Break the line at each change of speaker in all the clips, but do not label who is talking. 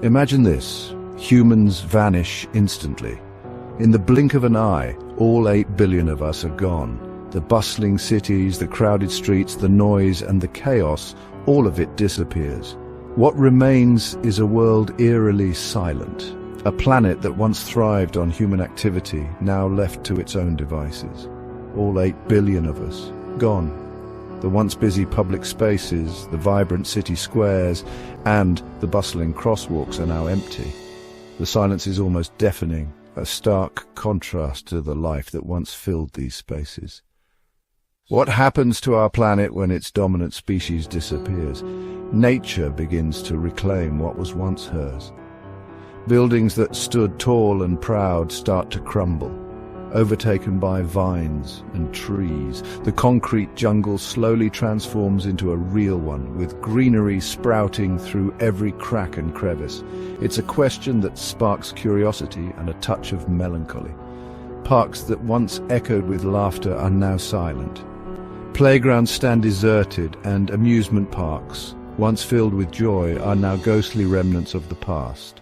Imagine this. Humans vanish instantly. In the blink of an eye, all 8 billion of us are gone. The bustling cities, the crowded streets, the noise and the chaos, all of it disappears. What remains is a world eerily silent. A planet that once thrived on human activity, now left to its own devices. All 8 billion of us, gone. The once busy public spaces, the vibrant city squares, and the bustling crosswalks are now empty. The silence is almost deafening, a stark contrast to the life that once filled these spaces. What happens to our planet when its dominant species disappears? Nature begins to reclaim what was once hers. Buildings that stood tall and proud start to crumble, overtaken by vines and trees. The concrete jungle slowly transforms into a real one, with greenery sprouting through every crack and crevice. It's a question that sparks curiosity and a touch of melancholy. Parks that once echoed with laughter are now silent. Playgrounds stand deserted, and amusement parks, once filled with joy, are now ghostly remnants of the past.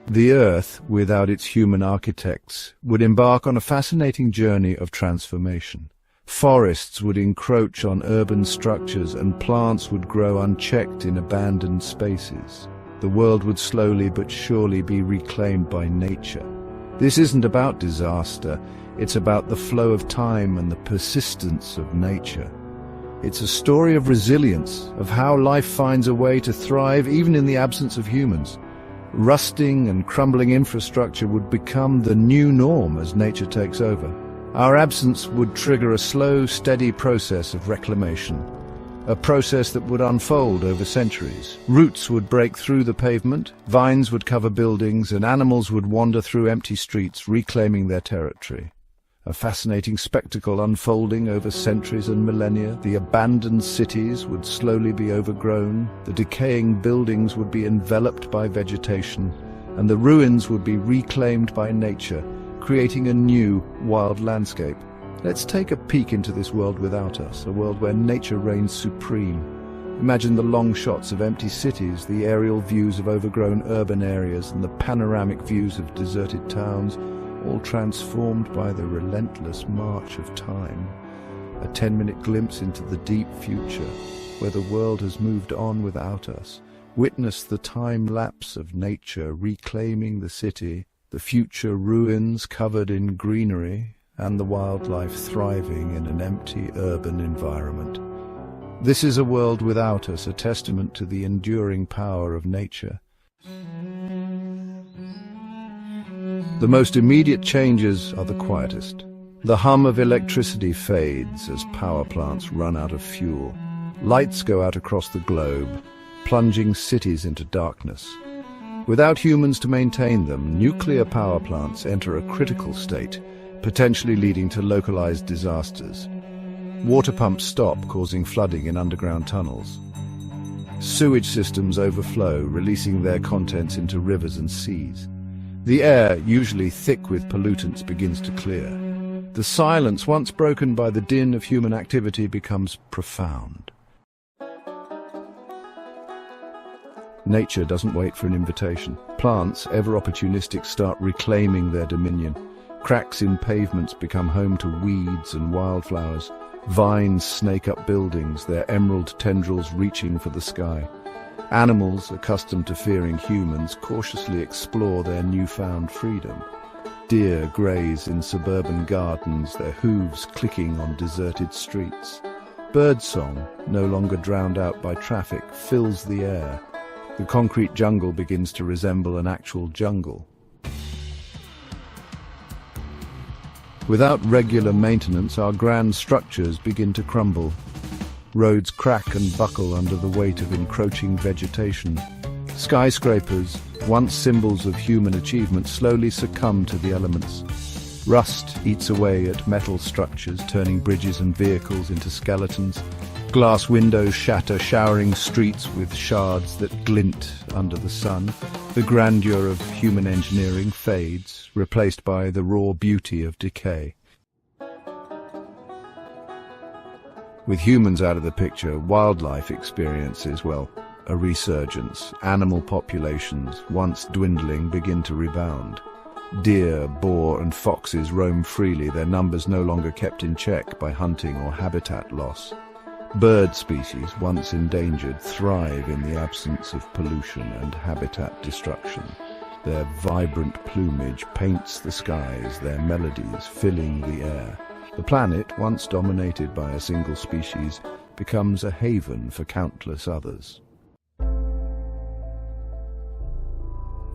The Earth, without its human architects, would embark on a fascinating journey of transformation. Forests would encroach on urban structures and plants would grow unchecked in abandoned spaces. The world would slowly but surely be reclaimed by nature. This isn't about disaster, it's about the flow of time and the persistence of nature. It's a story of resilience, of how life finds a way to thrive even in the absence of humans. Rusting and crumbling infrastructure would become the new norm as nature takes over. Our absence would trigger a slow, steady process of reclamation, a process that would unfold over centuries. Roots would break through the pavement, vines would cover buildings, and animals would wander through empty streets, reclaiming their territory. A fascinating spectacle unfolding over centuries and millennia. The abandoned cities would slowly be overgrown, the decaying buildings would be enveloped by vegetation, and the ruins would be reclaimed by nature, creating a new, wild landscape. Let's take a peek into this world without us, a world where nature reigns supreme. Imagine the long shots of empty cities, the aerial views of overgrown urban areas, and the panoramic views of deserted towns, all transformed by the relentless march of time. A 10-minute glimpse into the deep future, where the world has moved on without us. Witness the time lapse of nature reclaiming the city, the future ruins covered in greenery, and the wildlife thriving in an empty urban environment. This is a world without us, a testament to the enduring power of nature. The most immediate changes are the quietest. The hum of electricity fades as power plants run out of fuel. Lights go out across the globe, plunging cities into darkness. Without humans to maintain them, nuclear power plants enter a critical state, potentially leading to localized disasters. Water pumps stop, causing flooding in underground tunnels. Sewage systems overflow, releasing their contents into rivers and seas. The air, usually thick with pollutants, begins to clear. The silence, once broken by the din of human activity, becomes profound. Nature doesn't wait for an invitation. Plants, ever opportunistic, start reclaiming their dominion. Cracks in pavements become home to weeds and wildflowers. Vines snake up buildings, their emerald tendrils reaching for the sky. Animals, accustomed to fearing humans, cautiously explore their newfound freedom. Deer graze in suburban gardens, their hooves clicking on deserted streets. Birdsong, no longer drowned out by traffic, fills the air. The concrete jungle begins to resemble an actual jungle. Without regular maintenance, our grand structures begin to crumble. Roads crack and buckle under the weight of encroaching vegetation. Skyscrapers, once symbols of human achievement, slowly succumb to the elements. Rust eats away at metal structures, turning bridges and vehicles into skeletons. Glass windows shatter, showering streets with shards that glint under the sun. The grandeur of human engineering fades, replaced by the raw beauty of decay. With humans out of the picture, wildlife experiences, well, a resurgence. Animal populations, once dwindling, begin to rebound. Deer, boar and foxes roam freely, their numbers no longer kept in check by hunting or habitat loss. Bird species, once endangered, thrive in the absence of pollution and habitat destruction. Their vibrant plumage paints the skies, their melodies filling the air. The planet, once dominated by a single species, becomes a haven for countless others.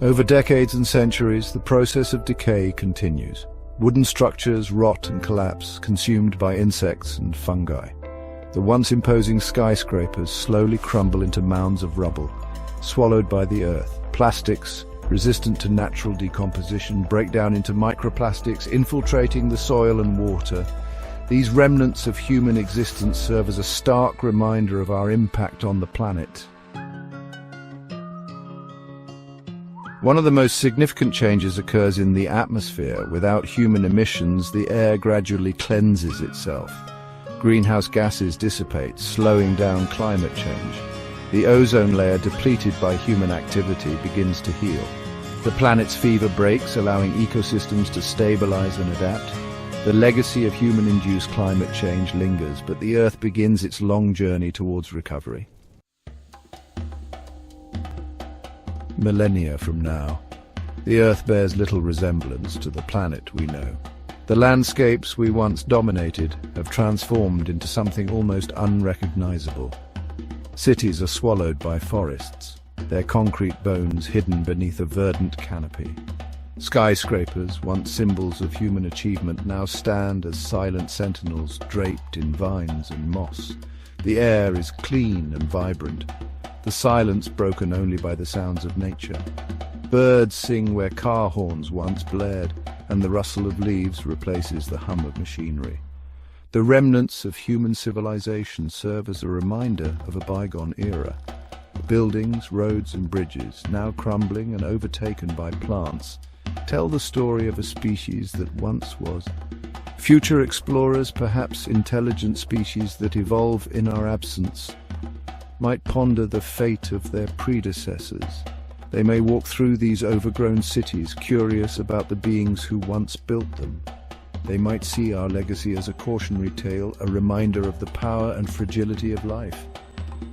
Over decades and centuries, the process of decay continues. Wooden structures rot and collapse, consumed by insects and fungi. The once imposing skyscrapers slowly crumble into mounds of rubble, swallowed by the earth. Plastics, resistant to natural decomposition, break down into microplastics, infiltrating the soil and water. These remnants of human existence serve as a stark reminder of our impact on the planet. One of the most significant changes occurs in the atmosphere. Without human emissions, the air gradually cleanses itself. Greenhouse gases dissipate, slowing down climate change. The ozone layer, depleted by human activity, begins to heal. The planet's fever breaks, allowing ecosystems to stabilize and adapt. The legacy of human-induced climate change lingers, but the Earth begins its long journey towards recovery. Millennia from now, the Earth bears little resemblance to the planet we know. The landscapes we once dominated have transformed into something almost unrecognizable. Cities are swallowed by forests, their concrete bones hidden beneath a verdant canopy. Skyscrapers, once symbols of human achievement, now stand as silent sentinels draped in vines and moss. The air is clean and vibrant, the silence broken only by the sounds of nature. Birds sing where car horns once blared, and the rustle of leaves replaces the hum of machinery. The remnants of human civilization serve as a reminder of a bygone era. Buildings, roads and bridges, now crumbling and overtaken by plants, tell the story of a species that once was. Future explorers, perhaps intelligent species that evolve in our absence, might ponder the fate of their predecessors. They may walk through these overgrown cities, curious about the beings who once built them. They might see our legacy as a cautionary tale, a reminder of the power and fragility of life.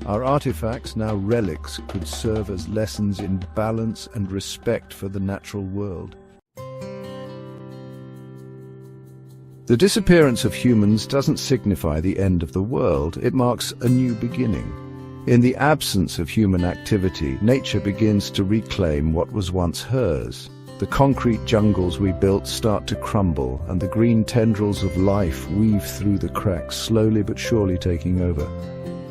Our artifacts, now relics, could serve as lessons in balance and respect for the natural world. The disappearance of humans doesn't signify the end of the world, it marks a new beginning. In the absence of human activity, nature begins to reclaim what was once hers. The concrete jungles we built start to crumble, and the green tendrils of life weave through the cracks, slowly but surely taking over.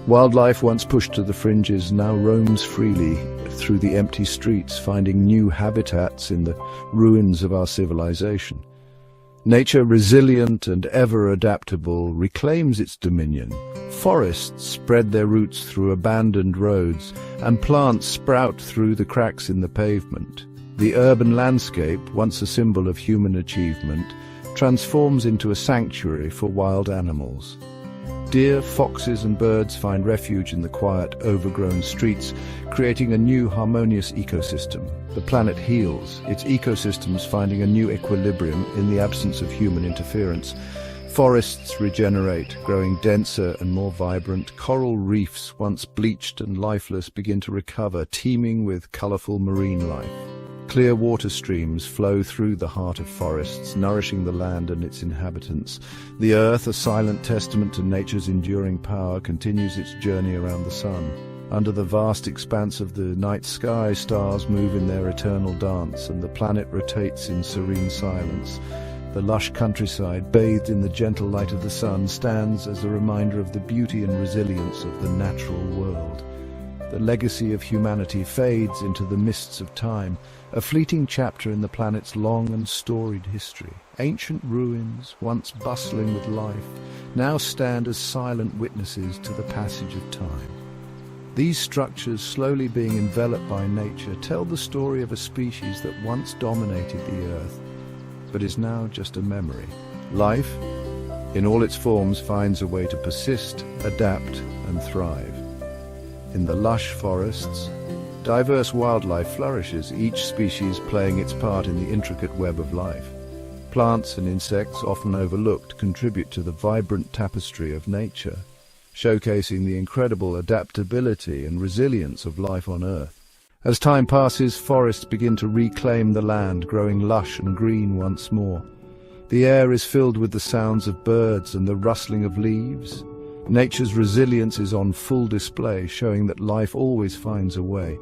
Wildlife, once pushed to the fringes, now roams freely through the empty streets, finding new habitats in the ruins of our civilization. Nature, resilient and ever adaptable, reclaims its dominion. Forests spread their roots through abandoned roads, and plants sprout through the cracks in the pavement. The urban landscape, once a symbol of human achievement, transforms into a sanctuary for wild animals. Deer, foxes and birds find refuge in the quiet, overgrown streets, creating a new harmonious ecosystem. The planet heals, its ecosystems finding a new equilibrium in the absence of human interference. Forests regenerate, growing denser and more vibrant. Coral reefs, once bleached and lifeless, begin to recover, teeming with colorful marine life. Clear water streams flow through the heart of forests, nourishing the land and its inhabitants. The earth, a silent testament to nature's enduring power, continues its journey around the sun. Under the vast expanse of the night sky, stars move in their eternal dance, and the planet rotates in serene silence. The lush countryside, bathed in the gentle light of the sun, stands as a reminder of the beauty and resilience of the natural world. The legacy of humanity fades into the mists of time, a fleeting chapter in the planet's long and storied history. Ancient ruins, once bustling with life, now stand as silent witnesses to the passage of time. These structures, slowly being enveloped by nature, tell the story of a species that once dominated the Earth, but is now just a memory. Life, in all its forms, finds a way to persist, adapt, and thrive. In the lush forests, diverse wildlife flourishes, each species playing its part in the intricate web of life. Plants and insects, often overlooked, contribute to the vibrant tapestry of nature, showcasing the incredible adaptability and resilience of life on Earth. As time passes, forests begin to reclaim the land, growing lush and green once more. The air is filled with the sounds of birds and the rustling of leaves. Nature's resilience is on full display, showing that life always finds a way.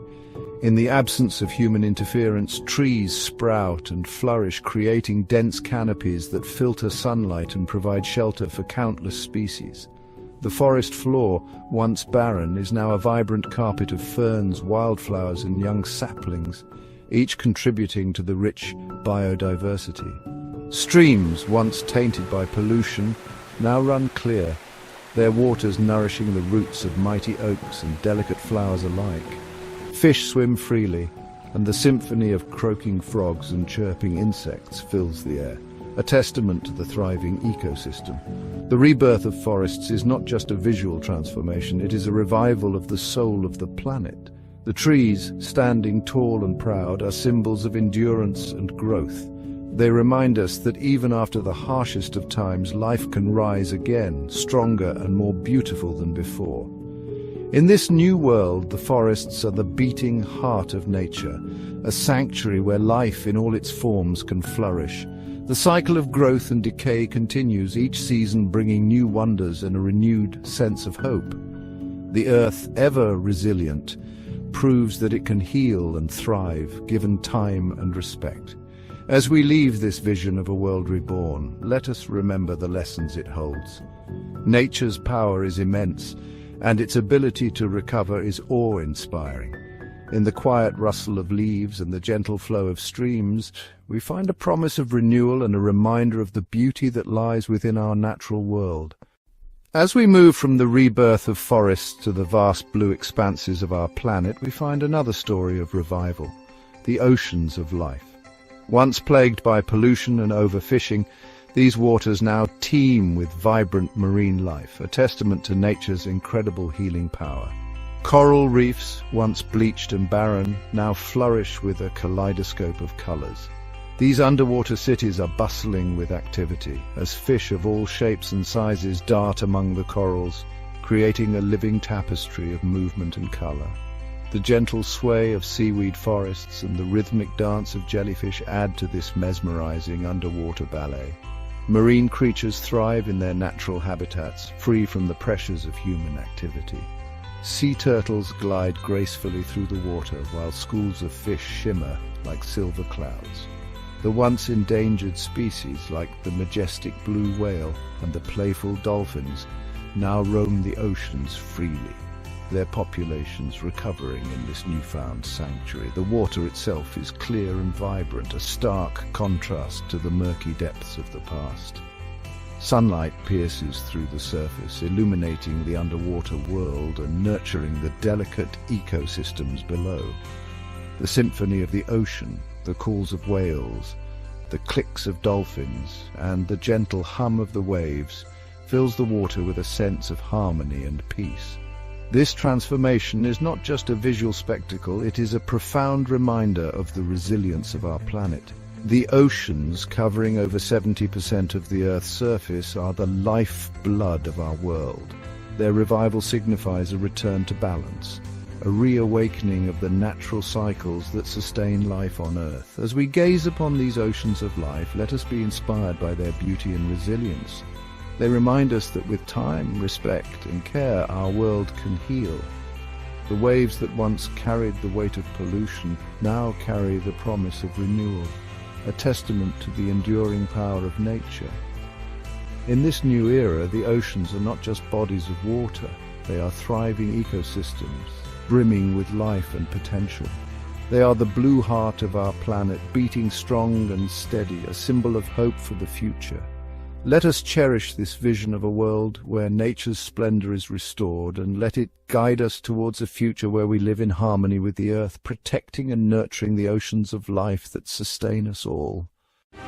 In the absence of human interference, trees sprout and flourish, creating dense canopies that filter sunlight and provide shelter for countless species. The forest floor, once barren, is now a vibrant carpet of ferns, wildflowers and young saplings, each contributing to the rich biodiversity. Streams, once tainted by pollution, now run clear, their waters nourishing the roots of mighty oaks and delicate flowers alike. Fish swim freely, and the symphony of croaking frogs and chirping insects fills the air, a testament to the thriving ecosystem. The rebirth of forests is not just a visual transformation, it is a revival of the soul of the planet. The trees, standing tall and proud, are symbols of endurance and growth. They remind us that even after the harshest of times, life can rise again, stronger and more beautiful than before. In this new world, the forests are the beating heart of nature, a sanctuary where life in all its forms can flourish. The cycle of growth and decay continues, each season bringing new wonders and a renewed sense of hope. The earth, ever resilient, proves that it can heal and thrive, given time and respect. As we leave this vision of a world reborn, let us remember the lessons it holds. Nature's power is immense, and its ability to recover is awe-inspiring. In the quiet rustle of leaves and the gentle flow of streams, we find a promise of renewal and a reminder of the beauty that lies within our natural world. As we move from the rebirth of forests to the vast blue expanses of our planet, we find another story of revival, the oceans of life. Once plagued by pollution and overfishing, these waters now teem with vibrant marine life, a testament to nature's incredible healing power. Coral reefs, once bleached and barren, now flourish with a kaleidoscope of colors. These underwater cities are bustling with activity, as fish of all shapes and sizes dart among the corals, creating a living tapestry of movement and color. The gentle sway of seaweed forests and the rhythmic dance of jellyfish add to this mesmerizing underwater ballet. Marine creatures thrive in their natural habitats, free from the pressures of human activity. Sea turtles glide gracefully through the water, while schools of fish shimmer like silver clouds. The once endangered species, like the majestic blue whale and the playful dolphins, now roam the oceans freely, their populations recovering in this newfound sanctuary. The water itself is clear and vibrant, a stark contrast to the murky depths of the past. Sunlight pierces through the surface, illuminating the underwater world and nurturing the delicate ecosystems below. The symphony of the ocean, the calls of whales, the clicks of dolphins, and the gentle hum of the waves fills the water with a sense of harmony and peace. This transformation is not just a visual spectacle, it is a profound reminder of the resilience of our planet. The oceans, covering over 70% of the Earth's surface, are the lifeblood of our world. Their revival signifies a return to balance, a reawakening of the natural cycles that sustain life on Earth. As we gaze upon these oceans of life, let us be inspired by their beauty and resilience. They remind us that with time, respect, and care, our world can heal. The waves that once carried the weight of pollution now carry the promise of renewal, a testament to the enduring power of nature. In this new era, the oceans are not just bodies of water, they are thriving ecosystems, brimming with life and potential. They are the blue heart of our planet, beating strong and steady, a symbol of hope for the future. Let us cherish this vision of a world where nature's splendor is restored, and let it guide us towards a future where we live in harmony with the earth, protecting and nurturing the oceans of life that sustain us all.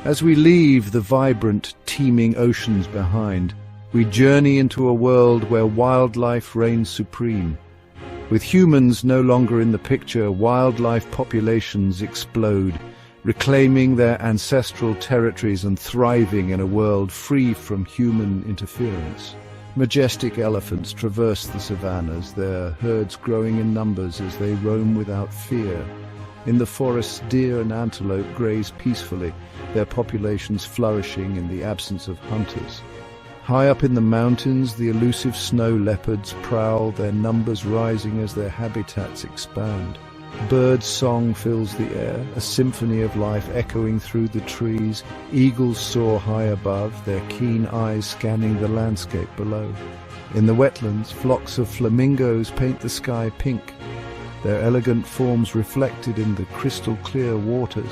As we leave the vibrant, teeming oceans behind, we journey into a world where wildlife reigns supreme. With humans no longer in the picture, wildlife populations explode, reclaiming their ancestral territories and thriving in a world free from human interference. Majestic elephants traverse the savannas, their herds growing in numbers as they roam without fear. In the forests, deer and antelope graze peacefully, their populations flourishing in the absence of hunters. High up in the mountains, the elusive snow leopards prowl, their numbers rising as their habitats expand. Bird song fills the air, a symphony of life echoing through the trees. Eagles soar high above, their keen eyes scanning the landscape below. In the wetlands, flocks of flamingos paint the sky pink, their elegant forms reflected in the crystal-clear waters.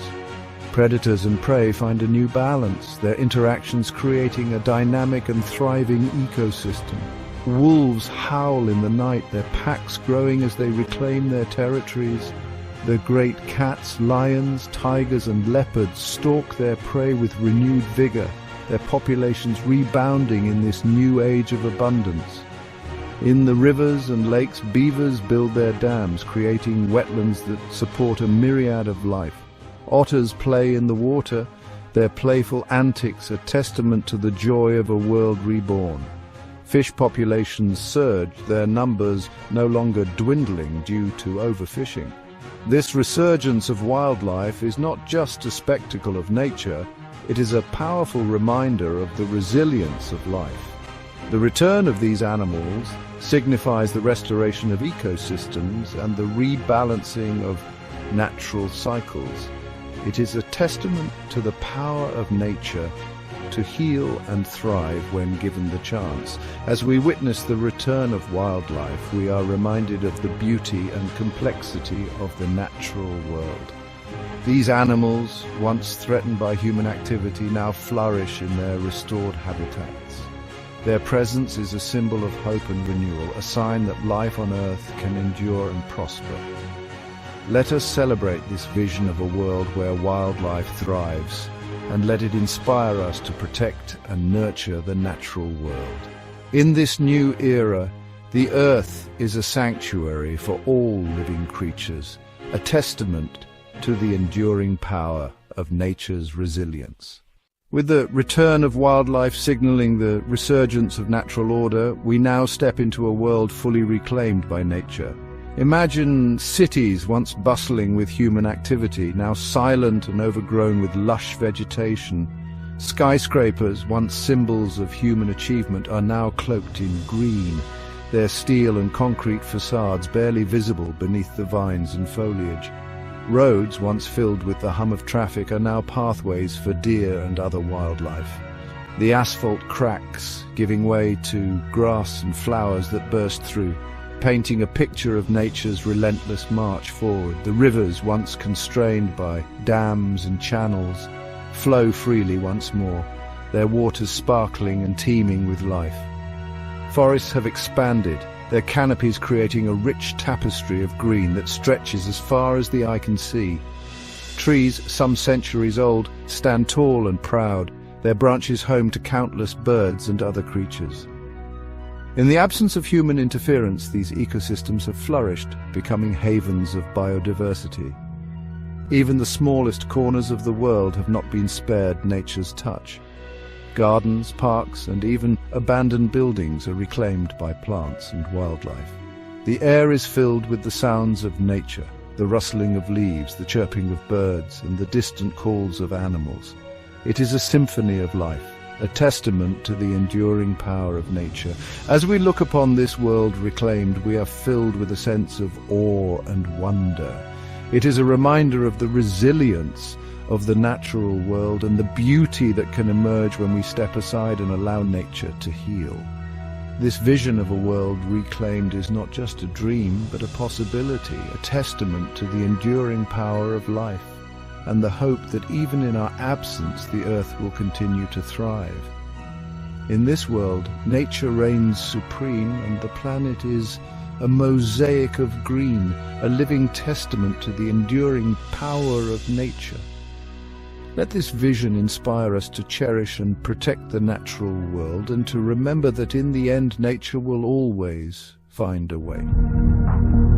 Predators and prey find a new balance, their interactions creating a dynamic and thriving ecosystem. Wolves howl in the night, their packs growing as they reclaim their territories. The great cats, lions, tigers and leopards stalk their prey with renewed vigor, their populations rebounding in this new age of abundance. In the rivers and lakes, beavers build their dams, creating wetlands that support a myriad of life. Otters play in the water, their playful antics a testament to the joy of a world reborn. Fish populations surge, their numbers no longer dwindling due to overfishing. This resurgence of wildlife is not just a spectacle of nature, it is a powerful reminder of the resilience of life. The return of these animals signifies the restoration of ecosystems and the rebalancing of natural cycles. It is a testament to the power of nature to heal and thrive when given the chance. As we witness the return of wildlife, we are reminded of the beauty and complexity of the natural world. These animals, once threatened by human activity, now flourish in their restored habitats. Their presence is a symbol of hope and renewal, a sign that life on Earth can endure and prosper. Let us celebrate this vision of a world where wildlife thrives, and let it inspire us to protect and nurture the natural world. In this new era, the Earth is a sanctuary for all living creatures, a testament to the enduring power of nature's resilience. With the return of wildlife signaling the resurgence of natural order, we now step into a world fully reclaimed by nature. Imagine cities once bustling with human activity, now silent and overgrown with lush vegetation. Skyscrapers, once symbols of human achievement, are now cloaked in green, their steel and concrete facades barely visible beneath the vines and foliage. Roads, once filled with the hum of traffic, are now pathways for deer and other wildlife. The asphalt cracks, giving way to grass and flowers that burst through, painting a picture of nature's relentless march forward. The rivers, once constrained by dams and channels, flow freely once more, their waters sparkling and teeming with life. Forests have expanded, their canopies creating a rich tapestry of green that stretches as far as the eye can see. Trees, some centuries old, stand tall and proud, their branches home to countless birds and other creatures. In the absence of human interference, these ecosystems have flourished, becoming havens of biodiversity. Even the smallest corners of the world have not been spared nature's touch. Gardens, parks, and even abandoned buildings are reclaimed by plants and wildlife. The air is filled with the sounds of nature, the rustling of leaves, the chirping of birds, and the distant calls of animals. It is a symphony of life, a testament to the enduring power of nature. As we look upon this world reclaimed, we are filled with a sense of awe and wonder. It is a reminder of the resilience of the natural world and the beauty that can emerge when we step aside and allow nature to heal. This vision of a world reclaimed is not just a dream, but a possibility, a testament to the enduring power of life, and the hope that even in our absence the earth will continue to thrive. In this world, nature reigns supreme, and the planet is a mosaic of green, a living testament to the enduring power of nature. Let this vision inspire us to cherish and protect the natural world, and to remember that in the end nature will always find a way.